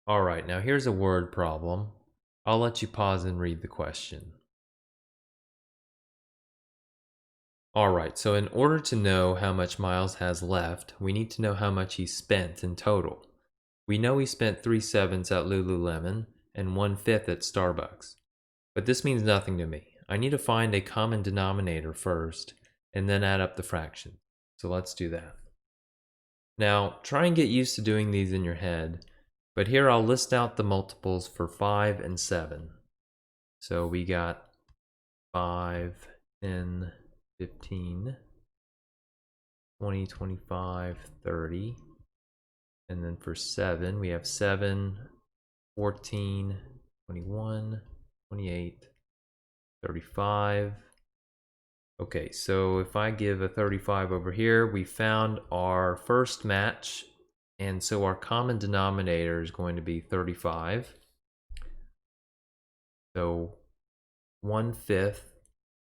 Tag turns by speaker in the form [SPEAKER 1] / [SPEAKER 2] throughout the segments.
[SPEAKER 1] All right, now here's a word problem. I'll let you pause and read the question. All right, so in order to know how much Miles has left, we need to know how much he spent in total. We know he spent 3/7 at Lululemon and 1/5 at Starbucks. But this means nothing to me. I need to find a common denominator first and then add up the fractions. So let's do that. Now, try and get used to doing these in your head, but here I'll list out the multiples for 5 and 7. So we got 5, 10, 15, 20, 25, 30. And then for 7, we have 7, 14, 21, 28, 35. Okay, so if I give a 35 over here, we found our first match, and so our common denominator is going to be 35. So 1/5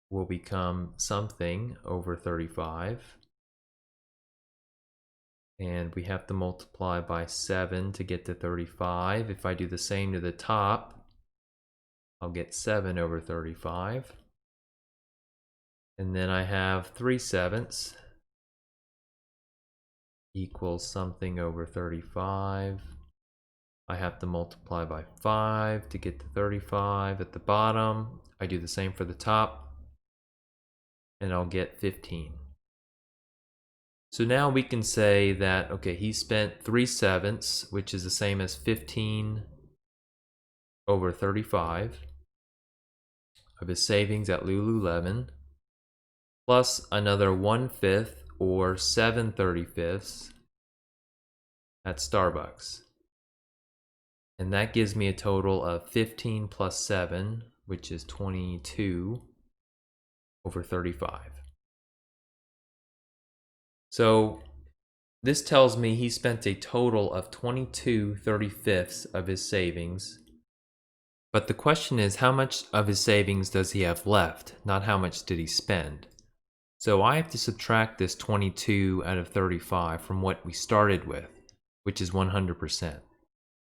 [SPEAKER 1] will become something over 35. And we have to multiply by 7 to get to 35. If I do the same to the top, I'll get 7 over 35. And then I have 3/7 equals something over 35. I have to multiply by 5 to get to 35 at the bottom. I do the same for the top, and I'll get 15. So now we can say that, okay, he spent 3/7, which is the same as 15 over 35 of his savings at Lululemon, plus another 1/5 or 7/35 at Starbucks. And that gives me a total of 15 plus 7, which is 22 over 35. So this tells me he spent a total of 22/35 of his savings. But the question is, how much of his savings does he have left, not how much did he spend? So I have to subtract this 22 out of 35 from what we started with, which is 100%.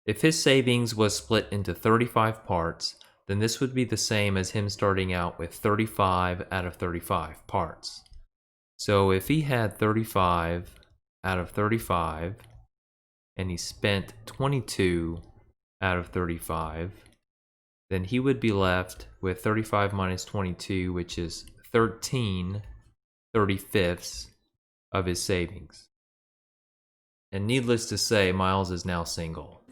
[SPEAKER 1] If his savings was split into 35 parts, then this would be the same as him starting out with 35 out of 35 parts. So if he had 35 out of 35, and he spent 22 out of 35, then he would be left with 35 minus 22, which is 13/35 of his savings. And needless to say, Miles is now single.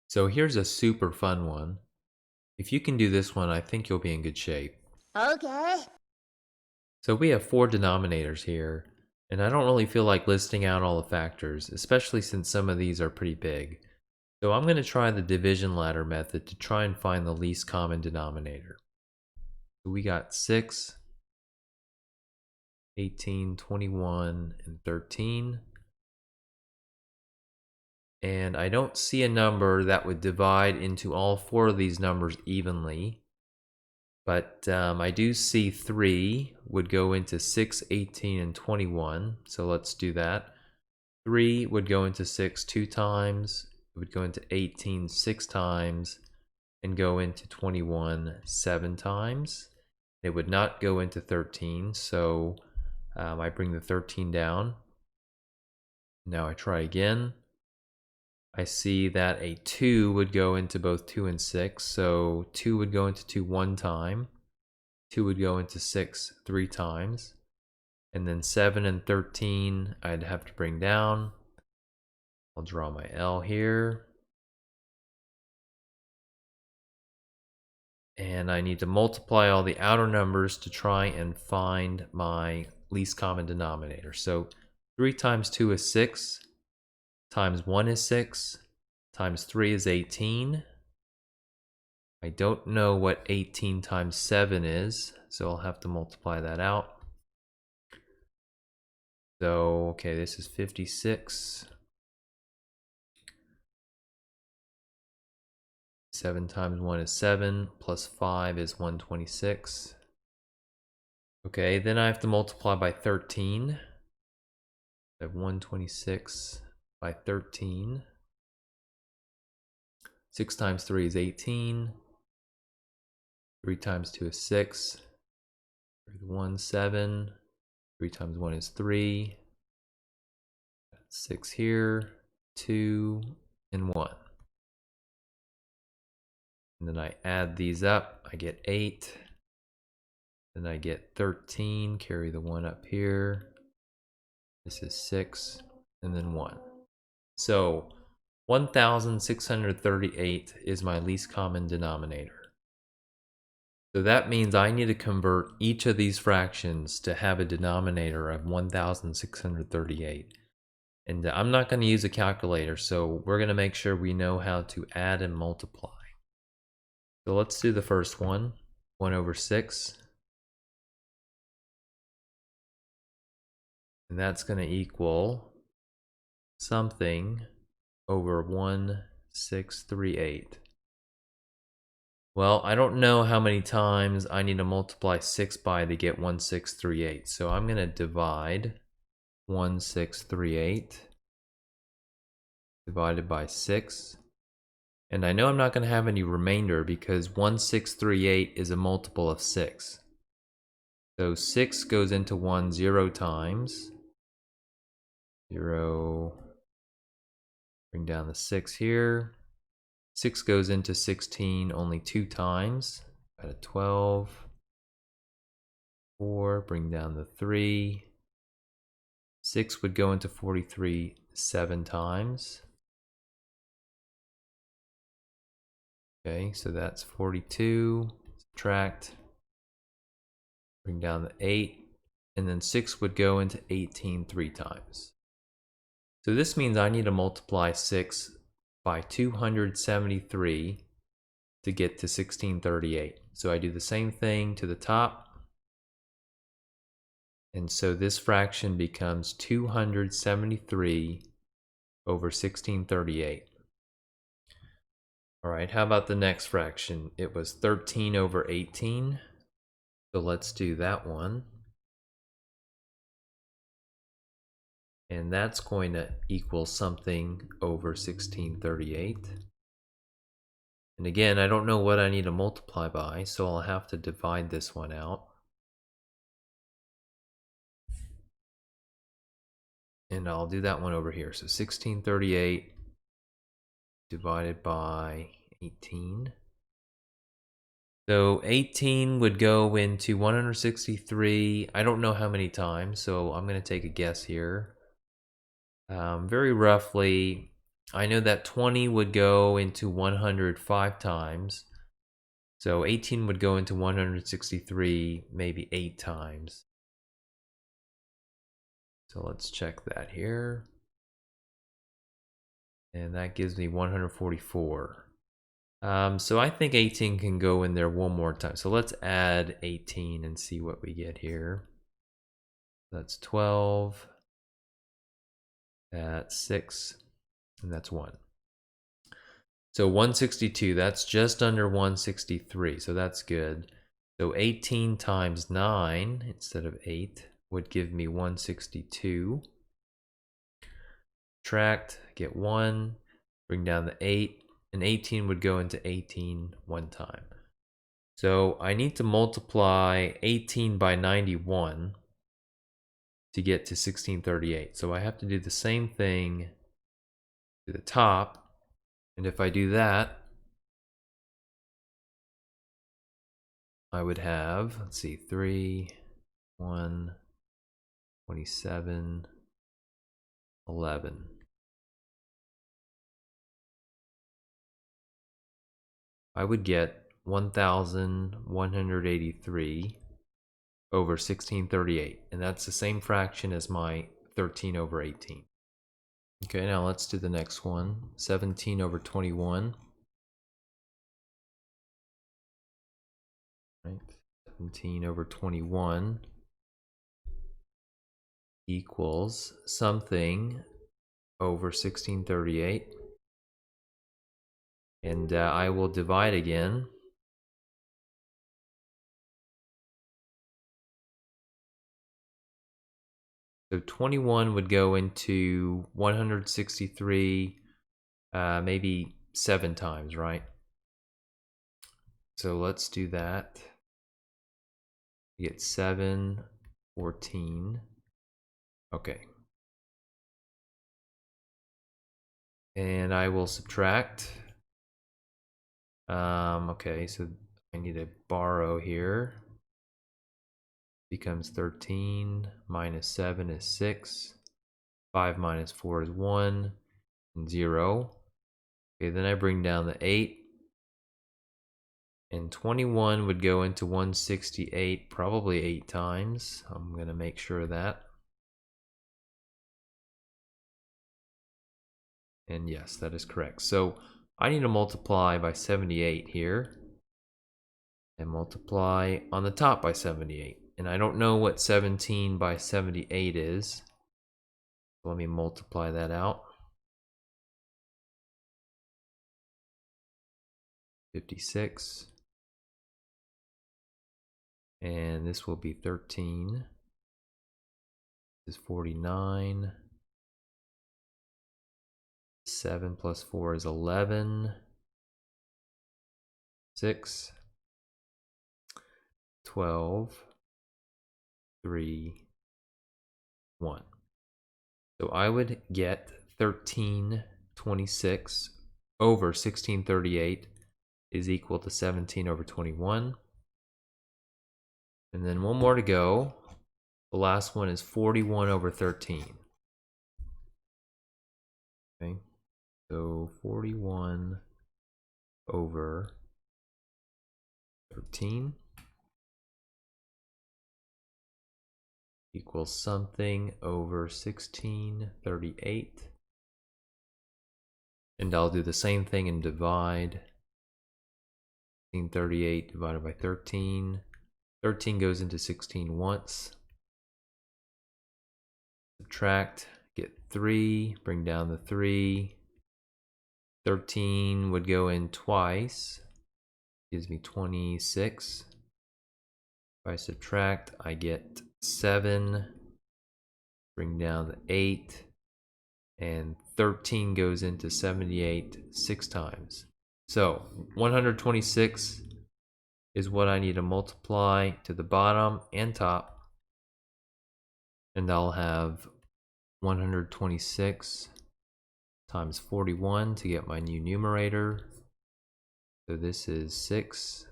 [SPEAKER 1] So here's a super fun one. If you can do this one, I think you'll be in good shape.
[SPEAKER 2] Okay.
[SPEAKER 1] So we have 4 denominators here, and I don't really feel like listing out all the factors, especially since some of these are pretty big. So I'm going to try the division ladder method to try and find the least common denominator. So we got 6, 18, 21, and 13. And I don't see a number that would divide into all 4 of these numbers evenly. But I do see 3 would go into 6, 18, and 21. So let's do that. 3 would go into 6 2 times. It would go into 18 6 times. And go into 21 7 times. It would not go into 13. So I bring the 13 down. Now I try again. I see that a 2 would go into both 2 and 6, so 2 would go into 2 one time, 2 would go into 6 3 times, and then 7 and 13 I'd have to bring down. I'll draw my L here. And I need to multiply all the outer numbers to try and find my least common denominator. So 3 times 2 is 6, times 1 is 6, times 3 is 18. I don't know what 18 times 7 is, so I'll have to multiply that out. So, okay, this is 56. 7 times 1 is 7, plus 5 is 126. Okay, then I have to multiply by 13. I have 126 by 13. 6 times 3 is 18. 3 times 2 is 6. 1, 7. 3 times 1 is 3. 6 here, 2, and 1. And then I add these up, I get 8. Then I get 13, carry the 1 up here. This is 6, and then 1. So 1,638 is my least common denominator. So that means I need to convert each of these fractions to have a denominator of 1,638. And I'm not going to use a calculator, so we're going to make sure we know how to add and multiply. So let's do the first one, 1 over 6. And that's going to equal something over 1,638. Well, I don't know how many times I need to multiply 6 by to get 1,638. So I'm going to divide 1,638 divided by 6. And I know I'm not going to have any remainder because 1,638 is a multiple of 6. So 6 goes into 1 0 times. 0. Bring down the 6 here. 6 goes into 16 only 2 times. Got a 12. 4. Bring down the 3. 6 would go into 43 7 times. Okay, so that's 42. Subtract. Bring down the 8. And then 6 would go into 18 3 times. So this means I need to multiply 6 by 273 to get to 1638. So I do the same thing to the top. And so this fraction becomes 273 over 1638. All right, how about the next fraction? It was 13 over 18. So let's do that one. And that's going to equal something over 1638. And again, I don't know what I need to multiply by, so I'll have to divide this one out. And I'll do that one over here. So 1638 divided by 18. So 18 would go into 163. I don't know how many times, so I'm going to take a guess here. Very roughly, I know that 20 would go into 105 times. So 18 would go into 163 maybe 8 times. So let's check that here. And that gives me 144. So I think 18 can go in there one more time. So let's add 18 and see what we get here. That's 12. That's 6. And that's 1. So 162, that's just under 163. So that's good. So 18 times 9 instead of 8 would give me 162. Subtract, get 1, bring down the 8, and 18 would go into 18 one time. So I need to multiply 18 by 91 to get to 1638. So I have to do the same thing to the top. And if I do that, I would have, let's see, 3, 1, 27, 11. I would get 1,183 over 1638. And that's the same fraction as my 13 over 18. Okay, now let's do the next one. 17 over 21. Right, 17 over 21 equals something over 1638. And I will divide again. So 21 would go into 163, maybe 7 times, right? So let's do that. You get 7, 14. Okay. And I will subtract. Okay, so I need to borrow here. Becomes 13, minus 7 is 6, 5 minus 4 is 1, and 0. Okay, then I bring down the 8, and 21 would go into 168 probably 8 times. I'm going to make sure of that. And yes, that is correct. So I need to multiply by 78 here, and multiply on the top by 78. And I don't know what 17 by 78 is. So let me multiply that out. 56. And this will be 13. This is 49. 7 plus 4 is 11. 6. 12. 3. 1. So I would get 1326 over 1638 is equal to 17 over 21. And then one more to go. The last one is 41 over 13. Okay, so 41 over 13 equals something over 1638. And I'll do the same thing and divide. 1638 divided by 13. 13 goes into 16 once. Subtract, get 3, bring down the 3. 13 would go in twice. Gives me 26. If I subtract, I get 7. Bring down the 8. And 13 goes into 78 6 times. So 126 is what I need to multiply to the bottom and top. And I'll have 126 times 41 to get my new numerator. So this is 6,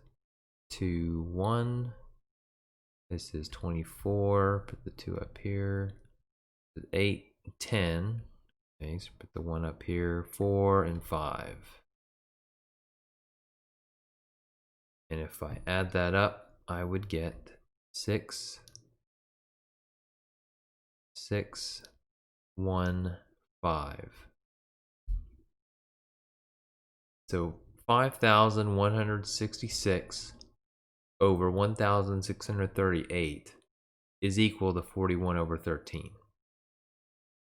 [SPEAKER 1] 2, 1. This is 24. Put the 2 up here. 8, 10. Okay, so put the 1 up here. 4 and 5. And if I add that up, I would get 6, 6, 1, 5. So 5,166 over 1,638 is equal to 41 over 13.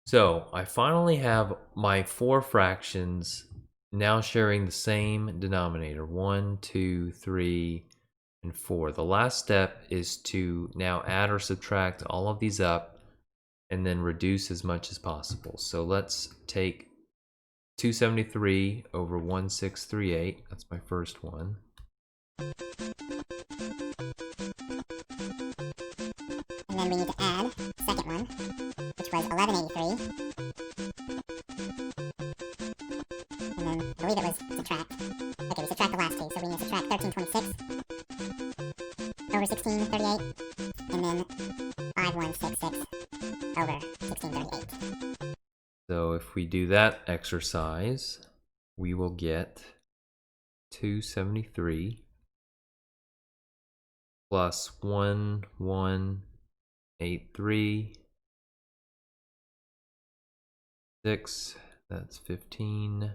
[SPEAKER 1] So I finally have my 4 fractions now sharing the same denominator, 1, 2, 3, and 4. The last step is to now add or subtract all of these up and then reduce as much as possible. So let's take 273 over 1638. That's my first one.
[SPEAKER 2] And then we need to add the second one, which was 1183. And then I believe it was subtract. Okay, we subtract the last two, so we need to subtract 1326 over 1638, and then 5166 over 1638.
[SPEAKER 1] So if we do that exercise, we will get 273 plus 1183, 6, that's 15.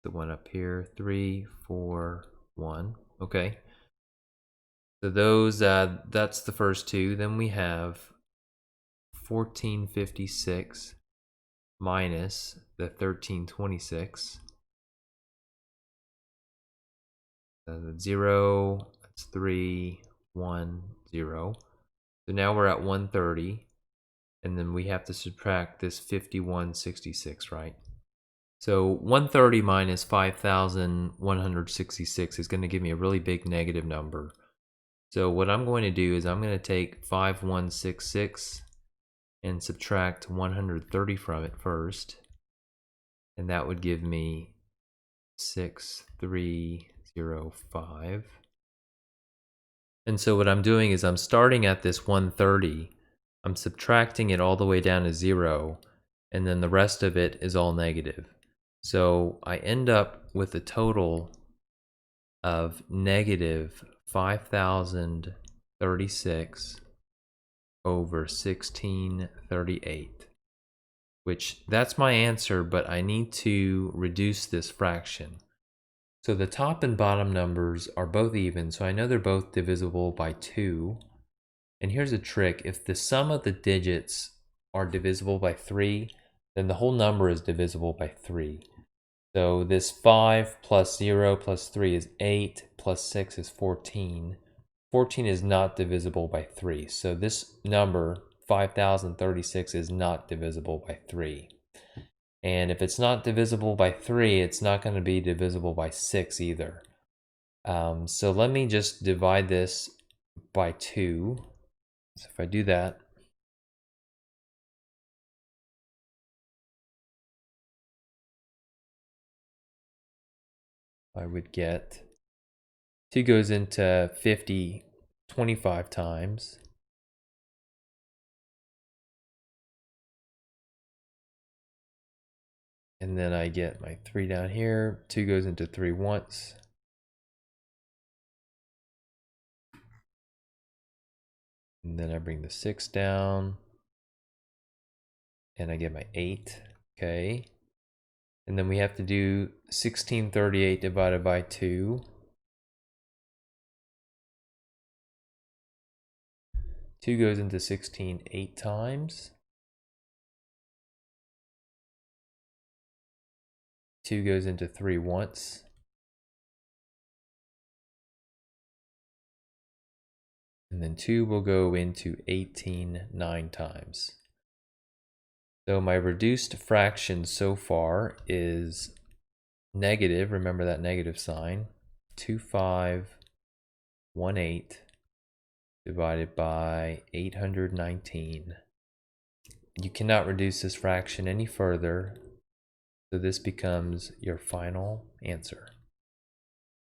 [SPEAKER 1] The one up here, 3, 4, 1. Okay. So those, that's the first two. Then we have 1456 minus the 1326. The 0, that's 3, 1, 0. So now we're at 130. and then we have to subtract this 5166, right? So 130 minus 5,166 is going to give me a really big negative number. So what I'm going to do is I'm going to take 5166 and subtract 130 from it first, and that would give me 6305. And so what I'm doing is I'm starting at this 130, I'm subtracting it all the way down to 0, and then the rest of it is all negative. So I end up with a total of negative 5,036 over 1638, which that's my answer, but I need to reduce this fraction. So the top and bottom numbers are both even, so I know they're both divisible by 2. And here's a trick: if the sum of the digits are divisible by 3, then the whole number is divisible by 3. So this 5 plus 0 plus 3 is 8, plus 6 is 14. 14 is not divisible by 3, so this number, 5,036, is not divisible by 3. And if it's not divisible by 3, it's not going to be divisible by 6 either. So let me just divide this by 2. So if I do that, I would get 2 goes into 50 25 times. And then I get my 3 down here. 2 goes into 3 once. And then I bring the 6 down. And I get my 8. Okay. And then we have to do 1638 divided by 2. 2 goes into 16 8 times. 2 goes into 3 once. And then 2 will go into 18 9 times. So my reduced fraction so far is negative, remember that negative sign, 2518 divided by 819. You cannot reduce this fraction any further, so this becomes your final answer.